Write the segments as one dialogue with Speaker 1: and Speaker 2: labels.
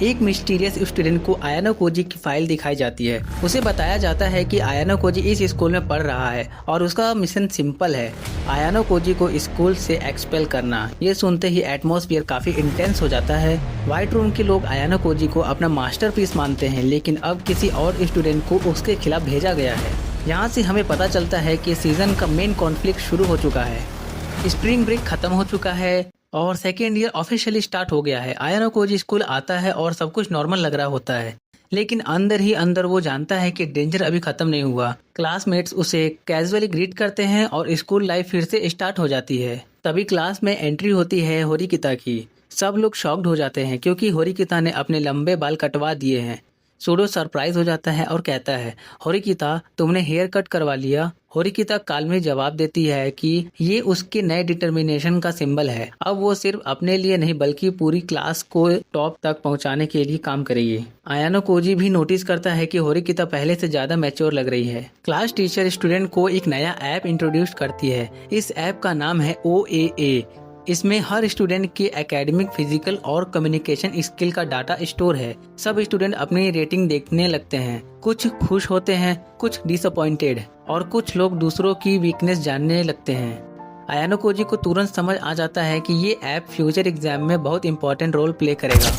Speaker 1: एक mysterious student को आयानो Cozi की फाइल दिखाई जाती है। उसे बताया जाता है कि आयानो कोजी इस स्कूल में पढ़ रहा है और उसका मिशन सिंपल है, आयानो कोजी को स्कूल से एक्सपेल करना। ये सुनते ही एटमॉस्फेयर काफी इंटेंस हो जाता है। व्हाइट रूम के लोग आयानो कोजी को अपना मास्टरपीस मानते हैं, लेकिन अब किसी और स्टूडेंट को उसके खिलाफ भेजा गया है। यहाँ से हमें पता चलता है कि सीजन का मेन कॉन्फ्लिक्ट शुरू हो चुका है। स्प्रिंग ब्रेक खत्म हो चुका है और सेकेंड ईयर ऑफिशियली स्टार्ट हो गया है। आयानो कोजी स्कूल आता है और सब कुछ नॉर्मल लग रहा होता है, लेकिन अंदर ही अंदर वो जानता है कि डेंजर अभी खत्म नहीं हुआ। क्लासमेट्स उसे कैजुअली ग्रीट करते हैं और स्कूल लाइफ फिर से स्टार्ट हो जाती है। तभी क्लास में एंट्री होती है होरिकिता की। सब लोग शॉक्ड हो जाते हैं क्योंकि होरिकिता ने अपने लंबे बाल कटवा दिए हैं। सूडो सरप्राइज हो जाता है और कहता है, होरिकिता तुमने हेयर कट करवा लिया। होरिकिता काल में जवाब देती है कि ये उसके नए डिटर्मिनेशन का सिंबल है। अब वो सिर्फ अपने लिए नहीं बल्कि पूरी क्लास को टॉप तक पहुंचाने के लिए काम करेगी। आयानो कोजी भी नोटिस करता है कि होरिकिता पहले से ज्यादा मैच्योर लग रही है। क्लास टीचर स्टूडेंट को एक नया ऐप इंट्रोड्यूस करती है। इस ऐप का नाम है OAA। इसमें हर स्टूडेंट के एकेडमिक, फिजिकल और कम्युनिकेशन स्किल का डाटा स्टोर है। सब स्टूडेंट अपनी रेटिंग देखने लगते हैं। कुछ खुश होते हैं, कुछ डिसअपॉइंटेड और कुछ लोग दूसरों की वीकनेस जानने लगते हैं। आयानो कोजी को तुरंत समझ आ जाता है कि ये ऐप फ्यूचर एग्जाम में बहुत इंपॉर्टेंट रोल प्ले करेगा।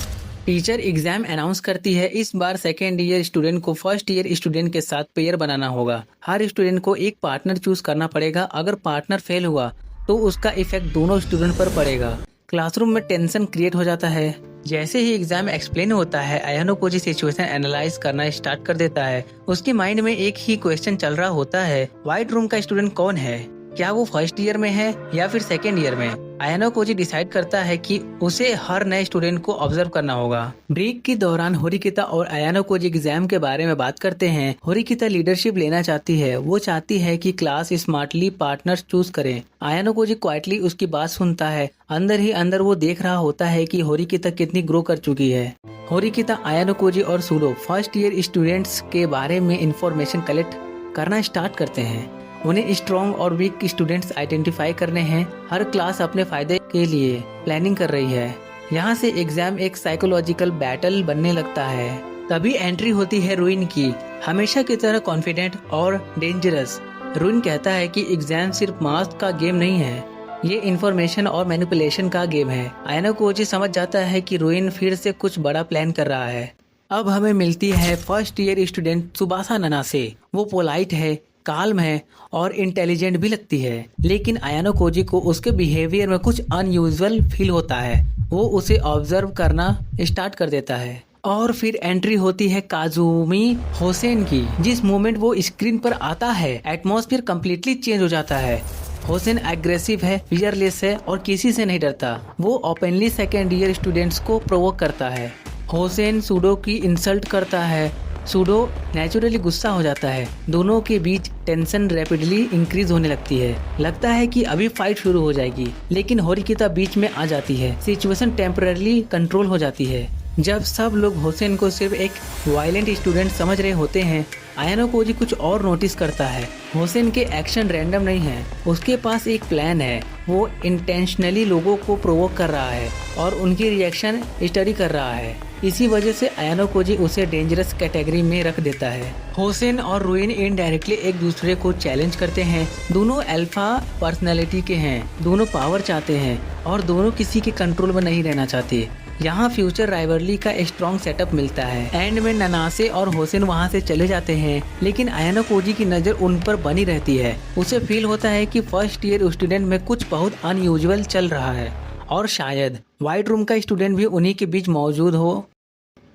Speaker 1: टीचर एग्जाम अनाउंस करती है। इस बार सेकेंड ईयर स्टूडेंट को फर्स्ट ईयर स्टूडेंट के साथ पेयर बनाना होगा। हर स्टूडेंट को एक पार्टनर चूज करना पड़ेगा। अगर पार्टनर फेल हुआ तो उसका इफेक्ट दोनों स्टूडेंट पर पड़ेगा। क्लासरूम में टेंशन क्रिएट हो जाता है। जैसे ही एग्जाम एक्सप्लेन होता है, आयानो कोजी सिचुएशन एनालाइज करना स्टार्ट कर देता है। उसके माइंड में एक ही क्वेश्चन चल रहा होता है, व्हाइट रूम का स्टूडेंट कौन है? क्या वो फर्स्ट ईयर में है या फिर सेकेंड ईयर में? आयानो कोजी डिसाइड करता है कि उसे हर नए स्टूडेंट को ऑब्जर्व करना होगा। ब्रेक के दौरान होरिकिता और आयानो कोजी एग्जाम के बारे में बात करते हैं। होरिकिता लीडरशिप लेना चाहती है। वो चाहती है कि क्लास स्मार्टली पार्टनर्स चूज करें। आयानो कोजी क्वाइटली उसकी बात सुनता है। अंदर ही अंदर वो देख रहा होता है कि होरिकिता कितनी ग्रो कर चुकी है। होरिकिता, आयानो कोजी और सूडो फर्स्ट ईयर स्टूडेंट्स के बारे में इंफॉर्मेशन कलेक्ट करना स्टार्ट करते हैं। उन्हें स्ट्रॉन्ग और वीक स्टूडेंट्स आइडेंटिफाई करने हैं। हर क्लास अपने फायदे के लिए प्लानिंग कर रही है। यहाँ से एग्जाम एक साइकोलॉजिकल बैटल बनने लगता है। तभी एंट्री होती है रुइन की, हमेशा की तरह कॉन्फिडेंट और डेंजरस। रुइन कहता है कि एग्जाम सिर्फ मार्क्स का गेम नहीं है, ये इन्फॉर्मेशन और मैनिपुलेशन का गेम है। आयानो कोजी समझ जाता है कि रुइन फिर से कुछ बड़ा प्लान कर रहा है। अब हमें मिलती है फर्स्ट ईयर स्टूडेंट त्सुबासा ननासे। वो पोलाइट है, काल्म है और इंटेलिजेंट भी लगती है, लेकिन आयानो कोजी को उसके बिहेवियर में कुछ अनयूजुअल फील होता है। वो उसे ऑब्जर्व करना स्टार्ट कर देता है और फिर एंट्री होती है काजुमी होसेन की। जिस मोमेंट वो स्क्रीन पर आता है, एटमॉस्फेयर कम्प्लीटली चेंज हो जाता है। होसेन एग्रेसिव है, फियरलेस है और किसी से नहीं डरता। वो ओपनली सेकेंड ईयर स्टूडेंट्स को प्रोवोक करता है। होसेन सूडो की इंसल्ट करता है। सूडो नेचुरली गुस्सा हो जाता है। दोनों के बीच टेंशन रैपिडली इंक्रीज होने लगती है। लगता है कि अभी फाइट शुरू हो जाएगी, लेकिन होरिकिता बीच में आ जाती है। सिचुएशन टेम्पररी कंट्रोल हो जाती है। जब सब लोग होसेन को सिर्फ एक वायलेंट स्टूडेंट समझ रहे होते हैं, आयानो कोजी कुछ और नोटिस करता है। होसेन के एक्शन रैंडम नहीं है, उसके पास एक प्लान है। वो इंटेंशनली लोगों को प्रोवोक कर रहा है और उनकी रिएक्शन स्टडी कर रहा है। इसी वजह से आयानो कोजी उसे डेंजरस कैटेगरी में रख देता है। होसेन और रुइन इनडायरेक्टली एक दूसरे को चैलेंज करते हैं। दोनों अल्फा पर्सनैलिटी के हैं, दोनों पावर चाहते हैं और दोनों किसी के कंट्रोल में नहीं रहना चाहते। यहाँ फ्यूचर राइवलरी का स्ट्रॉन्ग सेटअप मिलता है। एंड में ननासे और होसेन वहाँ से चले जाते हैं, लेकिन आयानो कोजी की नज़र उन पर बनी रहती है। उसे फील होता है कि फर्स्ट ईयर स्टूडेंट में कुछ बहुत अनयूजुअल चल रहा है और शायद व्हाइट रूम का स्टूडेंट भी उन्हीं के बीच मौजूद हो।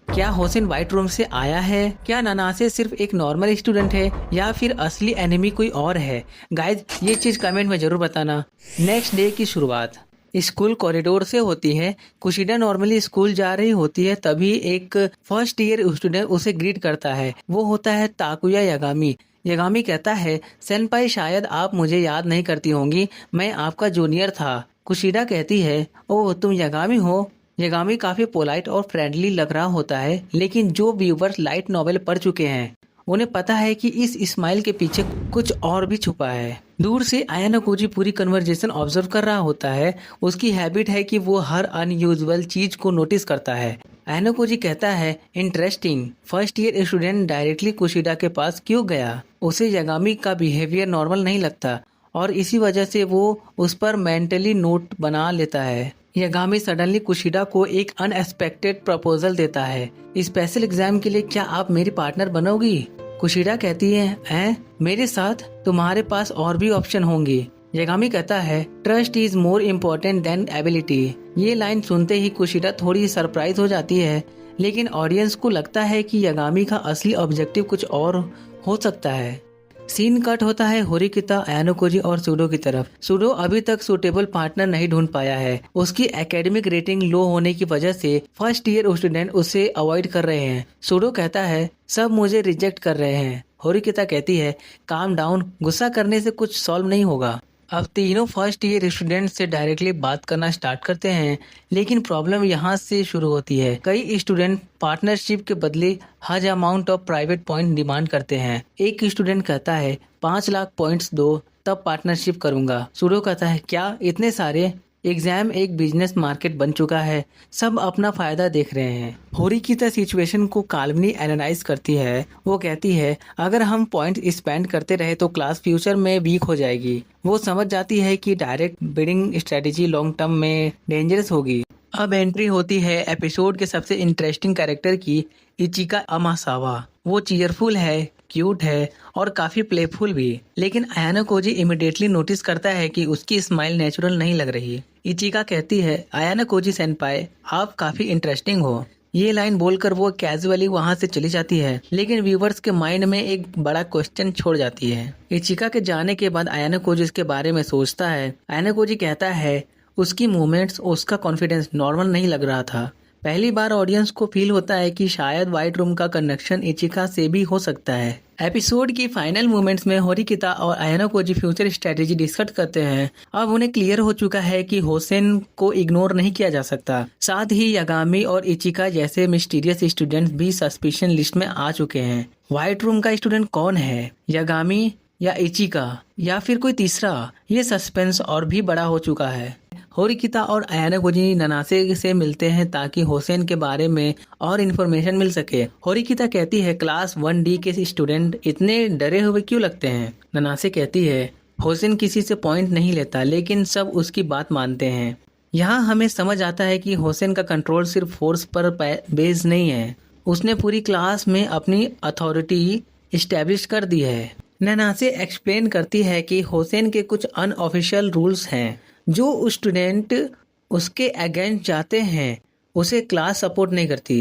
Speaker 1: क्या होसेन व्हाइट रूम से आया है? क्या ननासे सिर्फ एक नॉर्मल स्टूडेंट है या फिर असली एनिमी कोई और है? गाइज, ये चीज कमेंट में जरूर बताना। नेक्स्ट डे की शुरुआत स्कूल कॉरिडोर से होती है। कुशिडा नॉर्मली स्कूल जा रही होती है, तभी एक फर्स्ट ईयर स्टूडेंट उसे ग्रीट करता है। वो होता है ताकुया यागामी। यागामी कहता है, सेनपाई शायद आप मुझे याद नहीं करती होंगी, मैं आपका जूनियर था। कुशिडा कहती है, ओह तुम यागामी हो। यागामी काफी पोलाइट और फ्रेंडली लग रहा होता है, लेकिन जो व्यूवर्स लाइट नॉवेल पढ़ चुके हैं उन्हें पता है कि इस स्माइल के पीछे कुछ और भी छुपा है। दूर से आयाना कोजी पूरी कन्वर्जेशन ऑब्जर्व कर रहा होता है। उसकी हैबिट है कि वो हर अनयूजुअल चीज को नोटिस करता है। आयाना कोजी कहता है, interesting, first year student directly Kushida के पास क्यों गया? उसे यागामी का बिहेवियर नॉर्मल नहीं लगता और इसी वजह से वो उस पर मेंटली नोट बना लेता है। यागामी सडनली कुशिडा को एक अनएक्सपेक्टेड प्रपोजल देता है, स्पेशल एग्जाम के लिए क्या आप मेरी पार्टनर बनोगी? कुशिडा कहती है, हैं? मेरे साथ तुम्हारे पास और भी ऑप्शन होंगे। यागामी कहता है, trust is more important then ability. ये लाइन सुनते ही कुशिडा थोड़ी सरप्राइज हो जाती है, लेकिन ऑडियंस को लगता है कि यागामी का असली ऑब्जेक्टिव कुछ और हो सकता है। सीन कट होता है होरिकिता, आयाना कोजी और सूडो की तरफ। सूडो अभी तक सूटेबल पार्टनर नहीं ढूंढ पाया है। उसकी एकेडमिक रेटिंग लो होने की वजह से फर्स्ट ईयर स्टूडेंट उसे अवॉइड कर रहे हैं। सूडो कहता है, सब मुझे रिजेक्ट कर रहे हैं। होरिकिता कहती है, काम डाउन, गुस्सा करने से कुछ सॉल्व नहीं होगा। अब तीनों फर्स्ट ईयर स्टूडेंट से डायरेक्टली बात करना स्टार्ट करते हैं, लेकिन प्रॉब्लम यहाँ से शुरू होती है। कई स्टूडेंट पार्टनरशिप के बदले हज amount of private point demand करते हैं। एक स्टूडेंट कहता है, 5 लाख पॉइंट्स दो तब पार्टनरशिप करूंगा। सूडो कहता है, क्या इतने सारे? एग्जाम एक बिजनेस मार्केट बन चुका है, सब अपना फायदा देख रहे हैं। होरिकिता सिचुएशन को काल्मली एनालाइज करती है। वो कहती है, अगर हम पॉइंट स्पेंड करते रहे तो क्लास फ्यूचर में वीक हो जाएगी। वो समझ जाती है कि direct bidding strategy long term में डेंजरस होगी। अब एंट्री होती है एपिसोड के सबसे इंटरेस्टिंग कैरेक्टर की, इचिका अमासावा। वो चीयरफुल है, क्यूट है और काफी प्लेफुल भी, लेकिन आयाना कोजी इमिडिएटली नोटिस करता है कि उसकी स्माइल नेचुरल नहीं लग रही। इचिका कहती है, आयाना कोजी सेनपाई, आप काफी इंटरेस्टिंग हो। ये लाइन बोलकर वो कैजुअली वहाँ से चली जाती है, लेकिन व्यूवर्स के माइंड में एक बड़ा क्वेश्चन छोड़ जाती है। इचिका के जाने के बाद आयाना कोजी इसके बारे में सोचता है। आयाना कोजी कहता है, उसकी मूवमेंट्स, उसका कॉन्फिडेंस नॉर्मल नहीं लग रहा था। पहली बार ऑडियंस को फील होता है कि शायद व्हाइट रूम का कनेक्शन इचिका से भी हो सकता है। एपिसोड की फाइनल मोमेंट्स में होरिकिता और Ayanokoji future strategy discuss करते हैं। अब उन्हें क्लियर हो चुका है कि होसेन को इग्नोर नहीं किया जा सकता। साथ ही यागामी और इचिका जैसे मिस्टीरियस स्टूडेंट्स भी सस्पिशन लिस्ट में आ चुके हैं। व्हाइट रूम का स्टूडेंट कौन है, यागामी या इचिका या फिर कोई तीसरा? ये सस्पेंस और भी बड़ा हो चुका है। होरिकिता और आयाना कोजी ननासे से मिलते हैं ताकि होसेन के बारे में और इन्फॉर्मेशन मिल सके। होरिकिता कहती है, क्लास 1D के स्टूडेंट इतने डरे हुए क्यों लगते हैं? ननासे कहती है, होसेन किसी से पॉइंट नहीं लेता, लेकिन सब उसकी बात मानते हैं। यहाँ हमें समझ आता है कि होसेन का कंट्रोल सिर्फ फोर्स पर बेस्ड नहीं है, उसने पूरी क्लास में अपनी अथॉरिटी इस्टेब्लिश कर दी है। ननासे एक्सप्लेन करती है कि होसेन के कुछ अनऑफिशियल रूल्स हैं, जो स्टूडेंट उसके अगेंस्ट जाते हैं उसे क्लास सपोर्ट नहीं करती।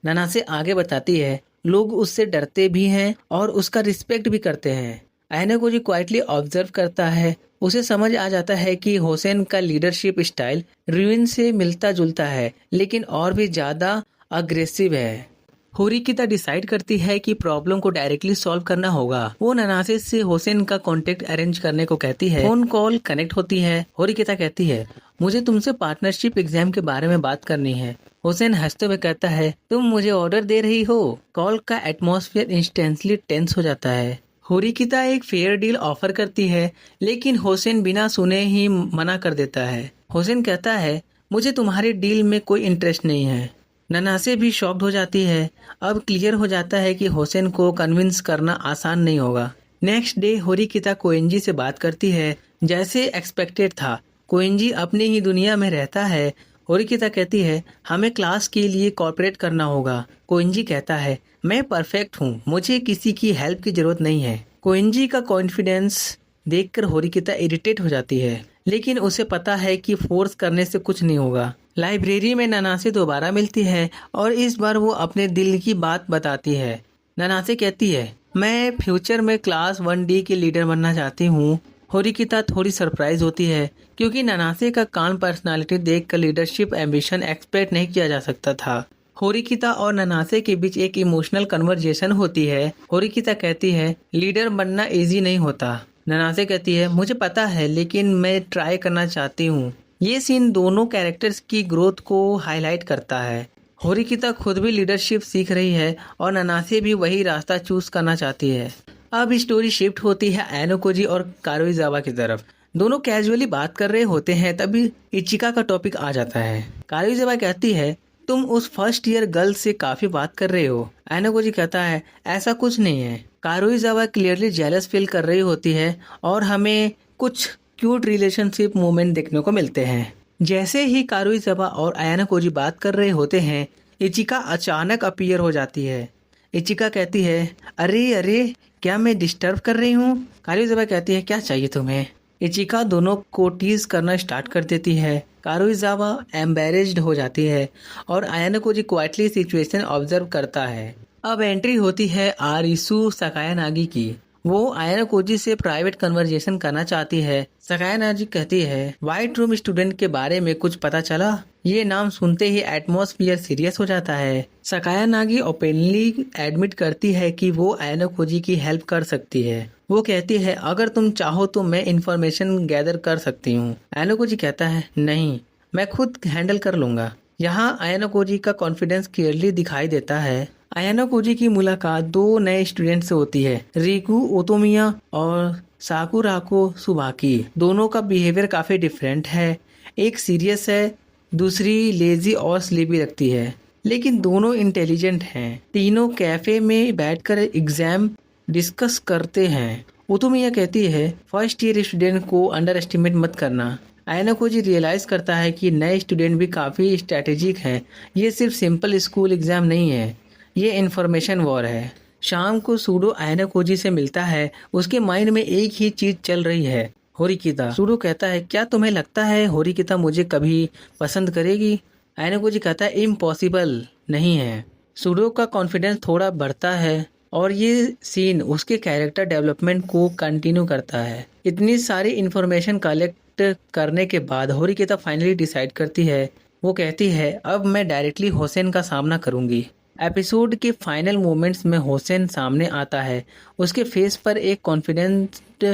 Speaker 1: ननासे आगे बताती है, लोग उससे डरते भी हैं और उसका रिस्पेक्ट भी करते हैं। आयाना कोजी क्वाइटली ऑब्जर्व करता है। उसे समझ आ जाता है कि होसेन का लीडरशिप स्टाइल रुइन से मिलता जुलता है, लेकिन और भी ज्यादा अग्रेसिव है। होरिकिता डिसाइड करती है कि प्रॉब्लम को डायरेक्टली सॉल्व करना होगा। वो ननासे से होसेन का कांटेक्ट अरेंज करने को कहती है। फोन कॉल कनेक्ट होती है। होरिकिता कहती है, मुझे तुमसे पार्टनरशिप एग्जाम के बारे में बात करनी है। होसेन हंसते हुए कहता है, तुम मुझे ऑर्डर दे रही हो? कॉल का एटमॉस्फेयर इंस्टेंटली टेंस हो जाता है। होरिकिता एक फेयर डील ऑफर करती है, लेकिन होसेन बिना सुने ही मना कर देता है। होसेन कहता है, मुझे तुम्हारी डील में कोई इंटरेस्ट नहीं है। ननासे भी शॉक्ड हो जाती है। अब क्लियर हो जाता है कि होसेन को कन्विंस करना आसान नहीं होगा। नेक्स्ट डे होरिकिता कोएंजी से बात करती है। जैसे एक्सपेक्टेड था, कोएंजी अपनी ही दुनिया में रहता है। होरिकिता कहती है, हमें क्लास के लिए कोऑपरेट करना होगा। कोएंजी कहता है, मैं परफेक्ट हूँ, मुझे किसी की हेल्प की जरूरत नहीं है। कोएंजी का कॉन्फिडेंस देखकर होरिकिता इरिटेट हो जाती है, लेकिन उसे पता है कि फोर्स करने से कुछ नहीं होगा। लाइब्रेरी में ननासे दोबारा मिलती है और इस बार वो अपने दिल की बात बताती है। ननासे कहती है, मैं फ्यूचर में क्लास 1D के लीडर बनना चाहती हूँ। होरिकिता थोड़ी सरप्राइज होती है, क्योंकि ननासे का काम पर्सनालिटी देखकर लीडरशिप एम्बिशन एक्सपेक्ट नहीं किया जा सकता था। होरिकिता और ननासे के बीच एक इमोशनल कन्वर्जेशन होती है। होरिकिता कहती है, लीडर बनना इजी नहीं होता। ननासे कहती है, मुझे पता है, लेकिन मैं ट्राई करना चाहती हूँ। ये सीन दोनों कैरेक्टर्स की ग्रोथ को हाईलाइट करता है। होरिकिता खुद भी लीडरशिप सीख रही है और ननासे भी वही रास्ता चूज करना चाहती है। अब स्टोरी शिफ्ट होती है आयानोकोजी और कारुइजावा की तरफ। दोनों कैजुअली बात कर रहे होते हैं, तभी इचिका का टॉपिक आ जाता है। कारुइजावा कहती है, तुम उस फर्स्ट ईयर गर्ल से काफी बात कर रहे हो। आयानोकोजी कहता है, ऐसा कुछ नहीं है। कारुइजावा क्लियरली जेलस फील कर रही होती है और हमें कुछ क्यूट रिलेशनशिप मोमेंट देखने को मिलते हैं। जैसे ही कारुइजावा और आयानोकोजी बात कर रहे होते हैं, इचिका अचानक अपीयर हो जाती है। इचिका कहती है, अरे अरे क्या मैं डिस्टर्ब कर रही हूँ? कारुइजावा कहती है, क्या चाहिए तुम्हें? इचिका दोनों को टीज करना स्टार्ट कर देती है। कारुइजावा एम्बेरेस्ड हो जाती है और आयानोकोजी क्वाइटली सिचुएशन ऑब्जर्व करता है। अब एंट्री होती है आरिसु सकायानागी की। वो आयानोकोजी से प्राइवेट कन्वर्जेशन करना चाहती है। सकायानागी कहती है, व्हाइट रूम स्टूडेंट के बारे में कुछ पता चला? ये नाम सुनते ही एटमॉस्फेयर सीरियस हो जाता है। सकायानागी ओपनली एडमिट करती है कि वो आयानोकोजी की हेल्प कर सकती है। वो कहती है, अगर तुम चाहो तो मैं इंफॉर्मेशन गैदर कर सकती हूँ। आयानोकोजी कहता है, नहीं, मैं खुद हैंडल कर लूंगा। यहाँ आयानोकोजी का कॉन्फिडेंस क्लियरली दिखाई देता है। आयानोकोजी की मुलाकात दो नए स्टूडेंट से होती है, रिकू ओतोमिया और साकुराको सुबाकी। दोनों का बिहेवियर काफी डिफरेंट है। एक सीरियस है, दूसरी लेजी और स्लीपी लगती है, लेकिन दोनों इंटेलिजेंट हैं। तीनों कैफे में बैठकर एग्जाम डिस्कस करते हैं। ओतोमिया कहती है, फर्स्ट ईयर स्टूडेंट को अंडर एस्टिमेट मत करना। आयानोकोजी रियलाइज करता है कि नए स्टूडेंट भी काफी स्ट्रेटेजिक हैं। ये सिर्फ सिंपल स्कूल एग्जाम नहीं है, ये इन्फॉर्मेशन वॉर है। शाम को सूडो आयानोकोजी से मिलता है। उसके माइंड में एक ही चीज चल रही है, होरिकिता। सूडो कहता है, क्या तुम्हें लगता है होरिकिता मुझे कभी पसंद करेगी? आयानोकोजी कहता है, इम्पॉसिबल नहीं है। सूडो का कॉन्फिडेंस थोड़ा बढ़ता है और ये सीन उसके कैरेक्टर डेवलपमेंट को कंटिन्यू करता है। इतनी सारी इन्फॉर्मेशन कलेक्ट करने के बाद होरिकिता फाइनली डिसाइड करती है। वो कहती है, अब मैं डायरेक्टली होसेन का सामना करूंगी। एपिसोड के फाइनल मोमेंट्स में होसेन सामने आता है। उसके फेस पर एक कॉन्फिडेंट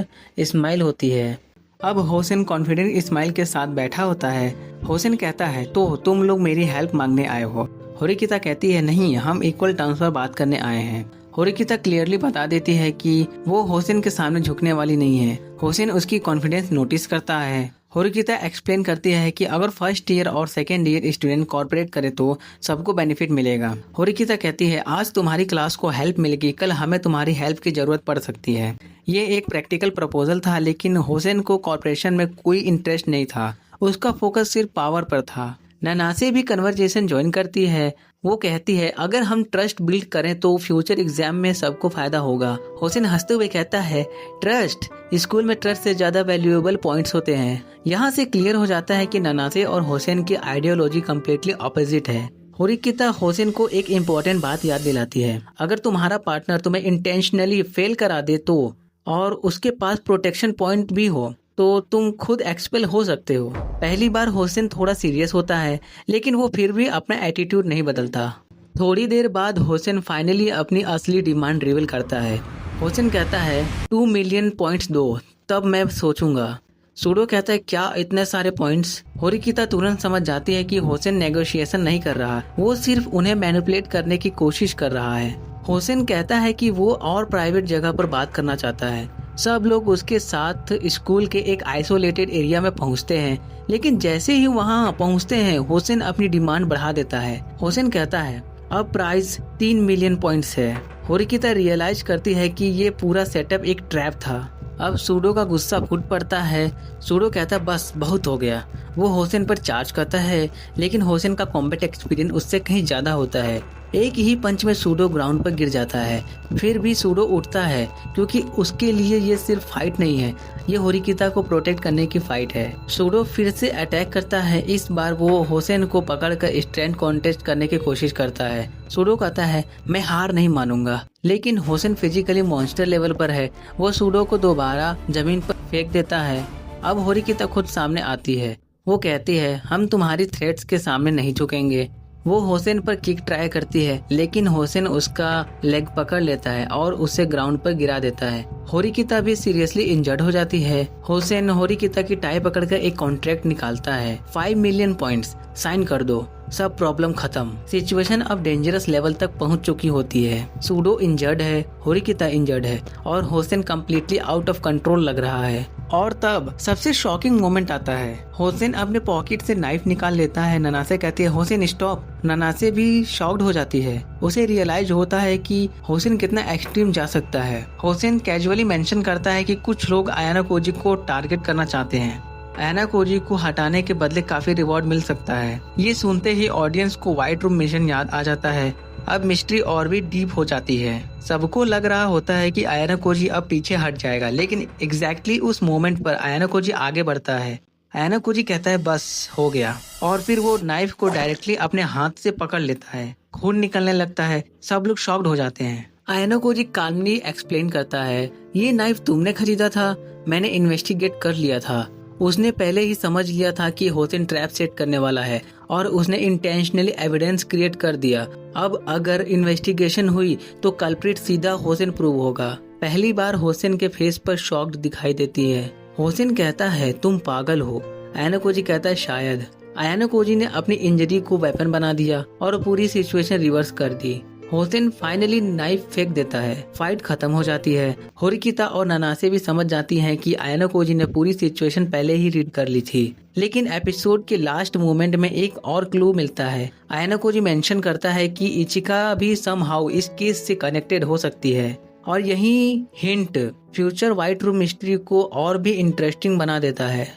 Speaker 1: स्माइल होती है। अब होसेन कॉन्फिडेंट स्माइल के साथ बैठा होता है। होसेन कहता है, तो तुम लोग मेरी हेल्प मांगने आए हो? होरिकिता कहती है, नहीं, हम इक्वल टर्म्स पर बात करने आए हैं। होरिकिता क्लियरली बता देती है कि वो होसेन के सामने झुकने वाली नहीं है। होसेन उसकी कॉन्फिडेंस नोटिस करता है। होरिकिता एक्सप्लेन करती है कि अगर फर्स्ट ईयर और सेकेंड ईयर स्टूडेंट कॉर्पोरेट करे तो सबको बेनिफिट मिलेगा। होरिकिता कहती है, आज तुम्हारी क्लास को हेल्प मिलेगी, कल हमें तुम्हारी हेल्प की जरूरत पड़ सकती है। ये एक प्रैक्टिकल प्रपोजल था, लेकिन होसेन को कॉर्पोरेशन में कोई इंटरेस्ट नहीं था। उसका फोकस सिर्फ पावर पर था। ननासे भी कन्वर्जेशन ज्वाइन करती है। वो कहती है, अगर हम ट्रस्ट बिल्ड करें तो फ्यूचर एग्जाम में सबको फायदा होगा। होसेन हंसते हुए कहता है, ट्रस्ट? स्कूल में ट्रस्ट से ज्यादा वैल्यूएबल पॉइंट्स होते हैं। यहाँ से क्लियर हो जाता है कि ननासे और होसेन की आइडियोलॉजी कम्प्लीटली ऑपोजिट है। होरिकिता होसेन को एक इम्पोर्टेंट बात याद दिलाती है, अगर तुम्हारा पार्टनर तुम्हें इंटेंशनली फेल करा दे तो, और उसके पास प्रोटेक्शन पॉइंट भी हो, तो तुम खुद एक्सपेल हो सकते हो। पहली बार होसेन थोड़ा सीरियस होता है, लेकिन वो फिर भी अपना एटीट्यूड नहीं बदलता। थोड़ी देर बाद होसेन फाइनली अपनी असली डिमांड रिवील करता है। होसेन कहता है, 2 मिलियन पॉइंट्स दो, तब मैं सोचूंगा। सूडो कहता है, क्या इतने सारे पॉइंट्स? होरिकिता तुरंत समझ जाती है कि होसेन नेगोशिएशन नहीं कर रहा, वो सिर्फ उन्हें मैनिपुलेट करने की कोशिश कर रहा है। होसेन कहता है कि वो और प्राइवेट जगह पर बात करना चाहता है। सब लोग उसके साथ स्कूल के एक आइसोलेटेड एरिया में पहुंचते हैं, लेकिन जैसे ही वहां पहुंचते हैं होसेन अपनी डिमांड बढ़ा देता है। होसेन कहता है, अब प्राइस 3 मिलियन पॉइंट्स है। होरिकिता रियलाइज करती है कि ये पूरा सेटअप एक ट्रैप था। अब सूडो का गुस्सा फूट पड़ता है। सूडो कहता है, बस बहुत हो गया। वो होसेन पर चार्ज करता है, लेकिन होसेन का कॉम्बैट एक्सपीरियंस उससे कहीं ज्यादा होता है। एक ही पंच में सूडो ग्राउंड पर गिर जाता है। फिर भी सूडो उठता है, क्योंकि उसके लिए ये सिर्फ फाइट नहीं है, ये होरिकिता को प्रोटेक्ट करने की फाइट है। सूडो फिर से अटैक करता है। इस बार वो होसेन को पकड़कर स्ट्रेंथ कॉन्टेस्ट करने की कोशिश करता है। सूडो कहता है, मैं हार नहीं मानूंगा, लेकिन होसेन फिजिकली मॉन्स्टर लेवल पर है। वो सूडो को दोबारा जमीन पर फेंक देता है। अब होरिकिता खुद सामने आती है। वो कहती है, हम तुम्हारी थ्रेट्स के सामने नहीं झुकेंगे। वो होसेन पर किक ट्राई करती है, लेकिन होसेन उसका लेग पकड़ लेता है और उसे ग्राउंड पर गिरा देता है। होरिकिता भी सीरियसली इंजर्ड हो जाती है। होसेन होरिकिता की टाई पकड़कर एक कॉन्ट्रैक्ट निकालता है, 5 मिलियन पॉइंट्स, साइन कर दो। सब प्रॉब्लम खत्म। सिचुएशन अब डेंजरस लेवल तक पहुंच चुकी होती है। सूडो इंजर्ड है, होरिकिता इंजर्ड है और Hosen completely out of control लग रहा है। और तब सबसे शॉकिंग मोमेंट आता है। होसेन अपने पॉकेट से नाइफ निकाल लेता है। ननासे कहती है होसेन स्टॉप। ननासे भी शॉक्ड हो जाती है। उसे रियलाइज होता है कि होसेन कितना एक्सट्रीम जा सकता है। होसेन कैजुअली मेंशन करता है कि कुछ लोग आयाना कोजी को टारगेट करना चाहते हैं। आयाना कोजी को हटाने के बदले काफी रिवॉर्ड मिल सकता है। ये सुनते ही ऑडियंस को व्हाइट रूम मिशन याद आ जाता है। अब मिस्ट्री और भी डीप हो जाती है। सबको लग रहा होता है कि आयाना कोजी अब पीछे हट जाएगा, लेकिन एग्जैक्टली उस मोमेंट पर आयाना कोजी आगे बढ़ता है। आयाना कोजी कहता है बस हो गया, और फिर वो नाइफ को डायरेक्टली अपने हाथ से पकड़ लेता है। खून निकलने लगता है। सब लोग शॉक्ड हो जाते हैं। आयाना कोजी काल्मली एक्सप्लेन करता है, ये नाइफ तुमने खरीदा था, मैंने इन्वेस्टिगेट कर लिया था। उसने पहले ही समझ लिया था कि होसेन ट्रैप सेट करने वाला है और उसने इंटेंशनली एविडेंस क्रिएट कर दिया। अब अगर इन्वेस्टिगेशन हुई तो कल्प्रिट सीधा होसेन प्रूव होगा। पहली बार होसेन के फेस पर शॉक्ड दिखाई देती है। होसेन कहता है तुम पागल हो। आयाना कोजी कहता है शायद। आयाना कोजी ने अपनी इंजरी को वेपन बना दिया और पूरी सिचुएशन रिवर्स कर दी। होसेन फाइनली नाइफ फेंक देता है। फाइट खत्म हो जाती है। होरिकिता और ननासे भी समझ जाती हैं कि आयाना कोजी ने पूरी सिचुएशन पहले ही रीड कर ली थी। लेकिन एपिसोड के लास्ट मोमेंट में एक और क्लू मिलता है। आयाना कोजी मेंशन करता है कि इचिका भी समहाउ इस केस से कनेक्टेड हो सकती है, और यही hint future white room mystery को और भी इंटरेस्टिंग बना देता है।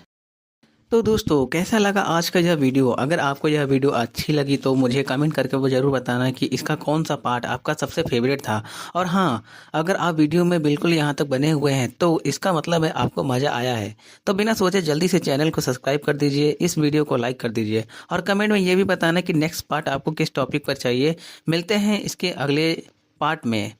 Speaker 1: तो दोस्तों, कैसा लगा आज का यह वीडियो? अगर आपको यह वीडियो अच्छी लगी तो मुझे कमेंट करके वो ज़रूर बताना कि इसका कौन सा पार्ट आपका सबसे फेवरेट था। और हाँ, अगर आप वीडियो में बिल्कुल यहाँ तक बने हुए हैं तो इसका मतलब है आपको मज़ा आया है। तो बिना सोचे जल्दी से चैनल को सब्सक्राइब कर दीजिए, इस वीडियो को लाइक कर दीजिए और कमेंट में ये भी बताना कि नेक्स्ट पार्ट आपको किस टॉपिक पर चाहिए। मिलते हैं इसके अगले पार्ट में।